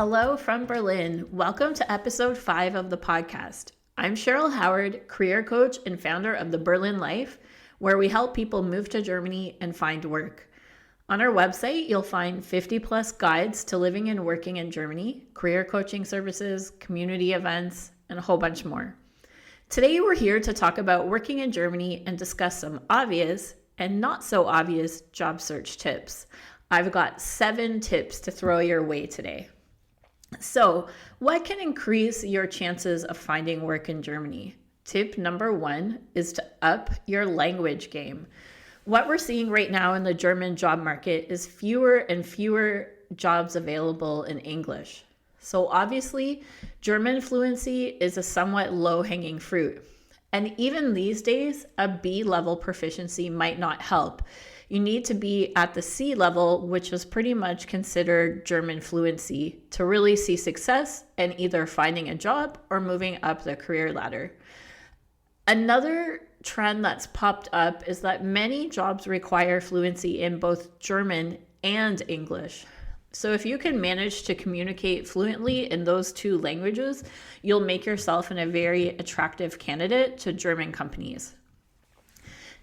Hello from Berlin. Welcome to episode 5 of the podcast. I'm 𝗂𝗲 𝗬𝗧, career coach and founder of the Berlin Life, where we help people move to Germany and find work. On our website, you'll find 50 plus guides to living and working in Germany, career coaching services, community events, and a whole bunch more. Today, we're here to talk about working in Germany and discuss some obvious and not so obvious job search tips. I've got 7 tips to throw your way today. So, what can increase your chances of finding work in Germany? Tip number 1 is to up your language game. What we're seeing right now in the German job market is fewer and fewer jobs available in English. So obviously, German fluency is a somewhat low-hanging fruit. And even these days, a B level proficiency might not help. You need to be at the C level, which is pretty much considered German fluency, to really see success in either finding a job or moving up the career ladder. Another trend that's popped up is that many jobs require fluency in both German and English. So if you can manage to communicate fluently in those 2 languages, you'll make yourself a very attractive candidate to German companies.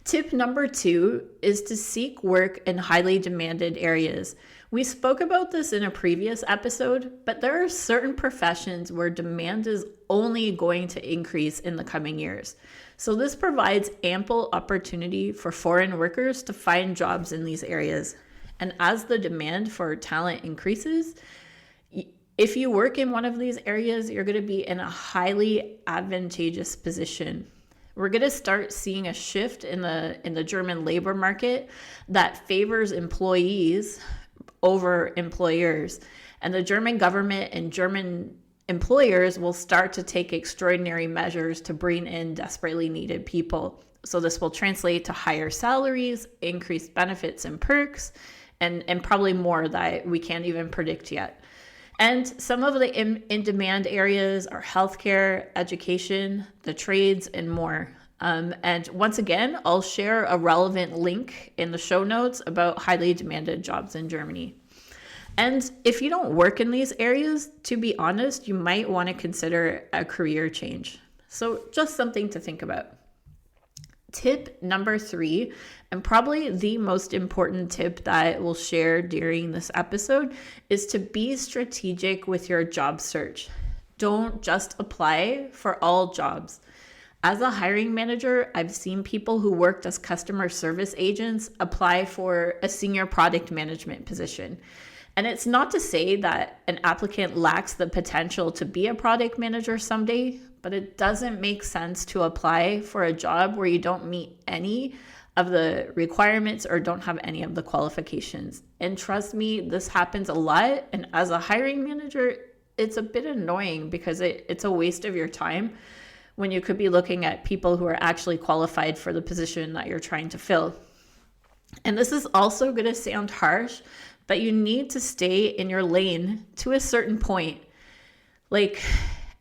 Tip number 2 is to seek work in highly demanded areas. We spoke about this in a previous episode, but there are certain professions where demand is only going to increase in the coming years. So this provides ample opportunity for foreign workers to find jobs in these areas. And as the demand for talent increases, if you work in one of these areas, you're going to be in a highly advantageous position. We're going to start seeing a shift in the German labor market that favors employees over employers. And the German government and German employers will start to take extraordinary measures to bring in desperately needed people. So this will translate to higher salaries, increased benefits and perks, and probably more that we can't even predict yet. And some of the in-demand areas are healthcare, education, the trades, and more. And once again, I'll share a relevant link in the show notes about highly demanded jobs in Germany. And if you don't work in these areas, to be honest, you might want to consider a career change. So just something to think about. Tip number 3, and probably the most important tip that we'll share during this episode, is to be strategic with your job search. Don't just apply for all jobs. As a hiring manager, I've seen people who worked as customer service agents apply for a senior product management position. And it's not to say that an applicant lacks the potential to be a product manager someday, but it doesn't make sense to apply for a job where you don't meet any of the requirements or don't have any of the qualifications. And trust me, this happens a lot. And as a hiring manager, it's a bit annoying because it's a waste of your time when you could be looking at people who are actually qualified for the position that you're trying to fill. And this is also going to sound harsh, but you need to stay in your lane to a certain point.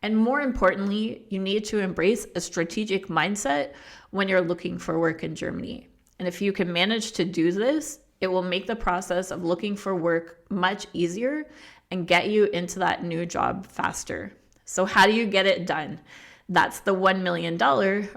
And more importantly, you need to embrace a strategic mindset when you're looking for work in Germany. And if you can manage to do this, it will make the process of looking for work much easier and get you into that new job faster. So how do you get it done? That's the $1 million,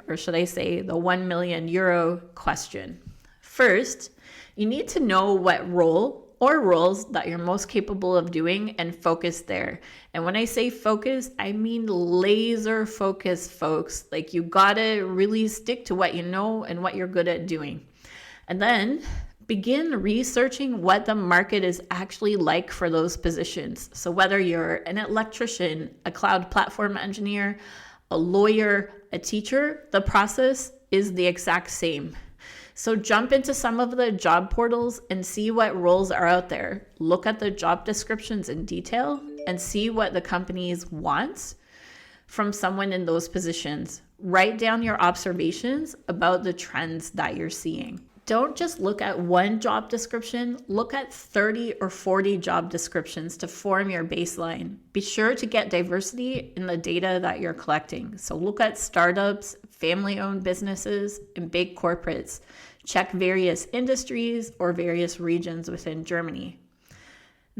or should I say the €1 million question. First, you need to know what role or roles that you're most capable of doing and focus there. And when I say focus, I mean laser focus, folks. You gotta really stick to what you know and what you're good at doing. And then begin researching what the market is actually like for those positions. So whether you're an electrician, a cloud platform engineer, a lawyer, a teacher, the process is the exact same. So jump into some of the job portals and see what roles are out there. Look at the job descriptions in detail and see what the companies want from someone in those positions. Write down your observations about the trends that you're seeing. Don't just look at one job description, look at 30 or 40 job descriptions to form your baseline. Be sure to get diversity in the data that you're collecting. So look at startups, family-owned businesses, and big corporates. Check various industries or various regions within Germany.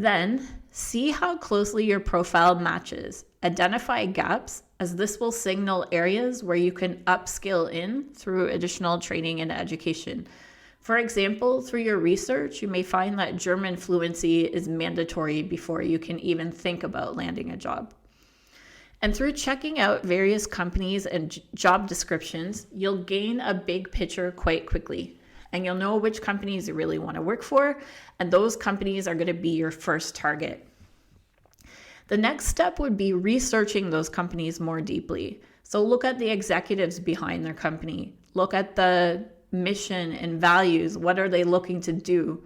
Then, see how closely your profile matches. Identify gaps, as this will signal areas where you can upskill in through additional training and education. For example, through your research, you may find that German fluency is mandatory before you can even think about landing a job. And through checking out various companies and job descriptions, you'll gain a big picture quite quickly. And you'll know which companies you really want to work for, and those companies are going to be your first target. The next step would be researching those companies more deeply. So look at the executives behind their company. Look at the mission and values. What are they looking to do?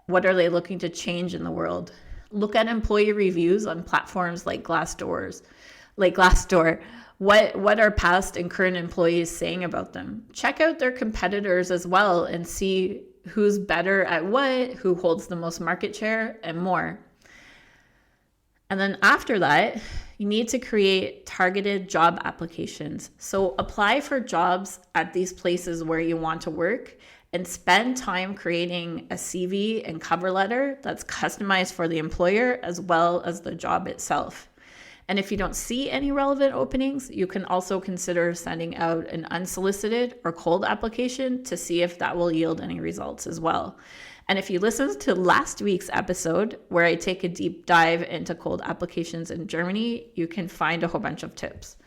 What are they looking to change in the world? Look at employee reviews on platforms like Glassdoor. What are past and current employees saying about them? Check out their competitors as well and see who's better at what, who holds the most market share, and more. And then after that, you need to create targeted job applications. So apply for jobs at these places where you want to work and spend time creating a CV and cover letter that's customized for the employer as well as the job itself. And if you don't see any relevant openings, you can also consider sending out an unsolicited or cold application to see if that will yield any results as well. And if you listened to last week's episode, where I take a deep dive into cold applications in Germany, you can find a whole bunch of tips.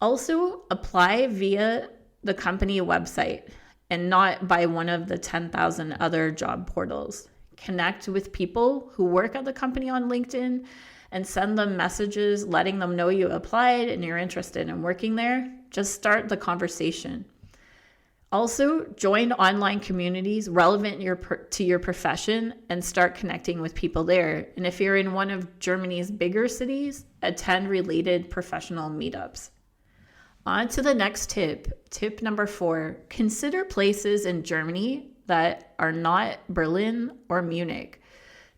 Also, apply via the company website and not by one of the 10,000 other job portals. Connect with people who work at the company on LinkedIn and send them messages letting them know you applied and you're interested in working there. Just start the conversation. Also, join online communities relevant to your profession and start connecting with people there. And if you're in one of Germany's bigger cities, attend related professional meetups. On to the next tip. Tip number 4, consider places in Germany that are not Berlin or Munich.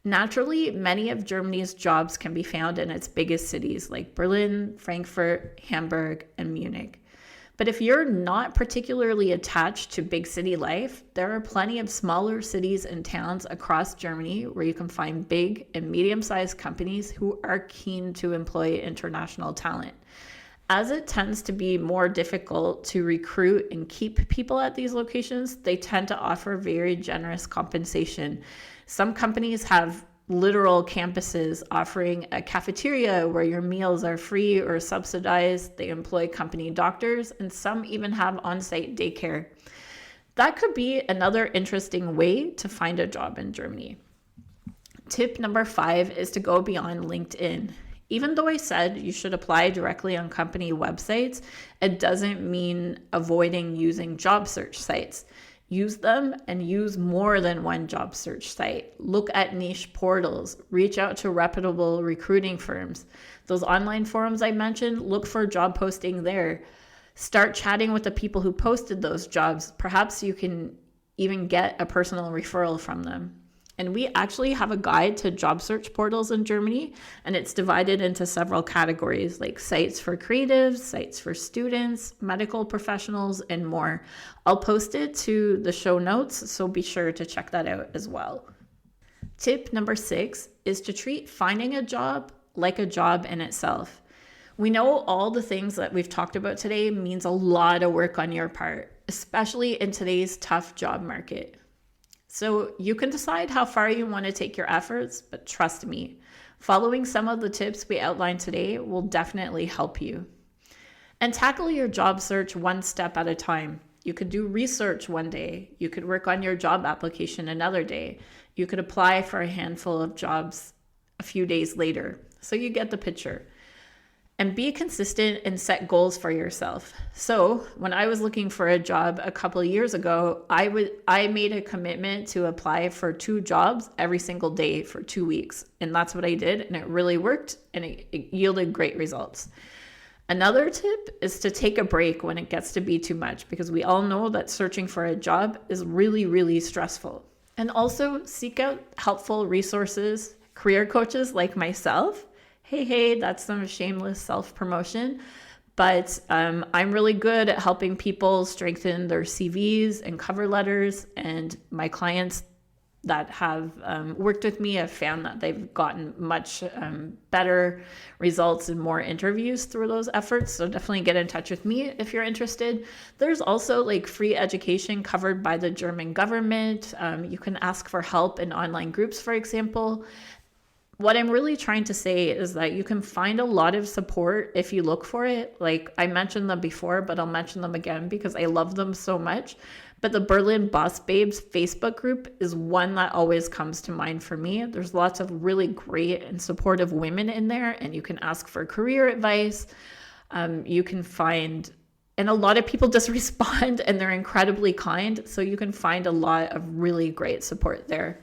Naturally, many of Germany's jobs can be found in its biggest cities like Berlin, Frankfurt, Hamburg, and Munich. But if you're not particularly attached to big city life, there are plenty of smaller cities and towns across Germany where you can find big and medium-sized companies who are keen to employ international talent. As it tends to be more difficult to recruit and keep people at these locations, they tend to offer very generous compensation. Some companies have literal campuses offering a cafeteria where your meals are free or subsidized. They employ company doctors, and some even have on-site daycare. That could be another interesting way to find a job in Germany. Tip number 5 is to go beyond LinkedIn. Even though I said you should apply directly on company websites, it doesn't mean avoiding using job search sites. Use them and use more than one job search site. Look at niche portals. Reach out to reputable recruiting firms. Those online forums I mentioned, look for job posting there. Start chatting with the people who posted those jobs. Perhaps you can even get a personal referral from them. And we actually have a guide to job search portals in Germany, and it's divided into several categories like sites for creatives, sites for students, medical professionals, and more. I'll post it to the show notes, so be sure to check that out as well. Tip number 6 is to treat finding a job like a job in itself. We know all the things that we've talked about today means a lot of work on your part, especially in today's tough job market. So you can decide how far you want to take your efforts, but trust me, following some of the tips we outlined today will definitely help you. And tackle your job search one step at a time. You could do research one day. You could work on your job application another day. You could apply for a handful of jobs a few days later. So you get the picture. And be consistent and set goals for yourself. So when I was looking for a job a couple of years ago, I made a commitment to apply for 2 jobs every single day for 2 weeks. And that's what I did. And it really worked and it yielded great results. Another tip is to take a break when it gets to be too much, because we all know that searching for a job is really, really stressful. And also seek out helpful resources, career coaches like myself. Hey, that's some shameless self-promotion, but I'm really good at helping people strengthen their CVs and cover letters, and my clients that have worked with me have found that they've gotten much better results and more interviews through those efforts. So definitely get in touch with me if you're interested. There's also like free education covered by the German government. You can ask for help in online groups, for example. What I'm really trying to say is that you can find a lot of support if you look for it. Like I mentioned them before, but I'll mention them again because I love them so much. But the Berlin Boss Babes Facebook group is one that always comes to mind for me. There's lots of really great and supportive women in there, and you can ask for career advice. You can find, and a lot of people just respond and they're incredibly kind. So you can find a lot of really great support there.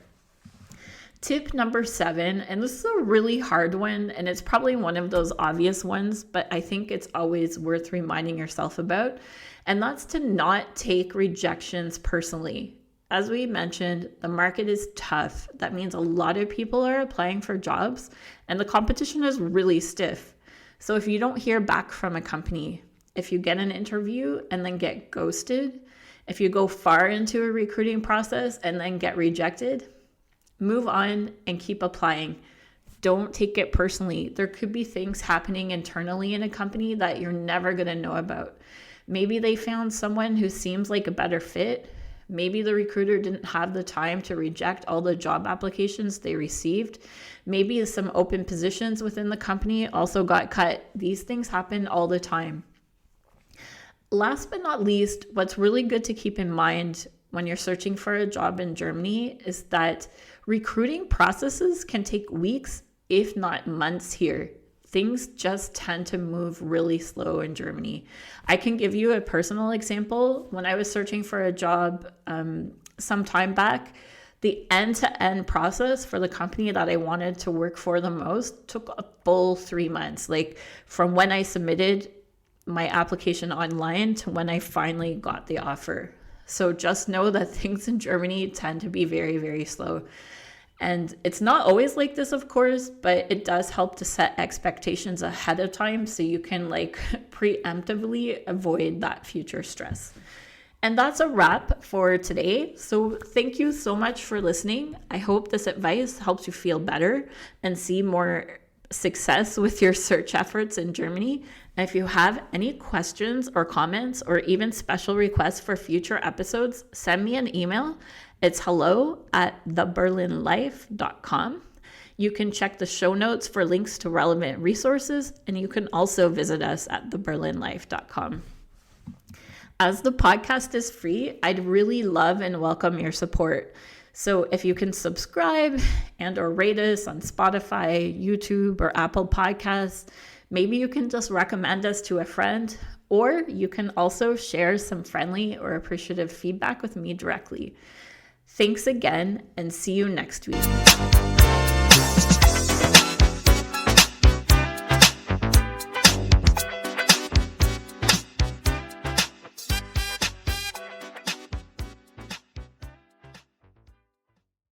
Tip number 7, and this is a really hard one, and it's probably one of those obvious ones, but I think it's always worth reminding yourself about, and that's to not take rejections personally. As we mentioned, the market is tough. That means a lot of people are applying for jobs, and the competition is really stiff. So if you don't hear back from a company, if you get an interview and then get ghosted, if you go far into a recruiting process and then get rejected, move on and keep applying. Don't take it personally. There could be things happening internally in a company that you're never going to know about. Maybe they found someone who seems like a better fit. Maybe the recruiter didn't have the time to reject all the job applications they received. Maybe some open positions within the company also got cut. These things happen all the time. Last but not least, what's really good to keep in mind when you're searching for a job in Germany is that recruiting processes can take weeks, if not months here. Things just tend to move really slow in Germany. I can give you a personal example. When I was searching for a job some time back, the end-to-end process for the company that I wanted to work for the most took a full 3 months. Like from when I submitted my application online to when I finally got the offer. So just know that things in Germany tend to be very, very slow. And it's not always like this, of course, but it does help to set expectations ahead of time so you can like preemptively avoid that future stress. And that's a wrap for today. So thank you so much for listening. I hope this advice helps you feel better and see more success with your search efforts in Germany. And if you have any questions or comments or even special requests for future episodes, send me an email. It's hello@theberlinlife.com. You can check the show notes for links to relevant resources, and you can also visit us at theberlinlife.com. As the podcast is free, I'd really love and welcome your support. So if you can subscribe and or rate us on Spotify, YouTube, or Apple Podcasts, maybe you can just recommend us to a friend, or you can also share some friendly or appreciative feedback with me directly. Thanks again, and see you next week.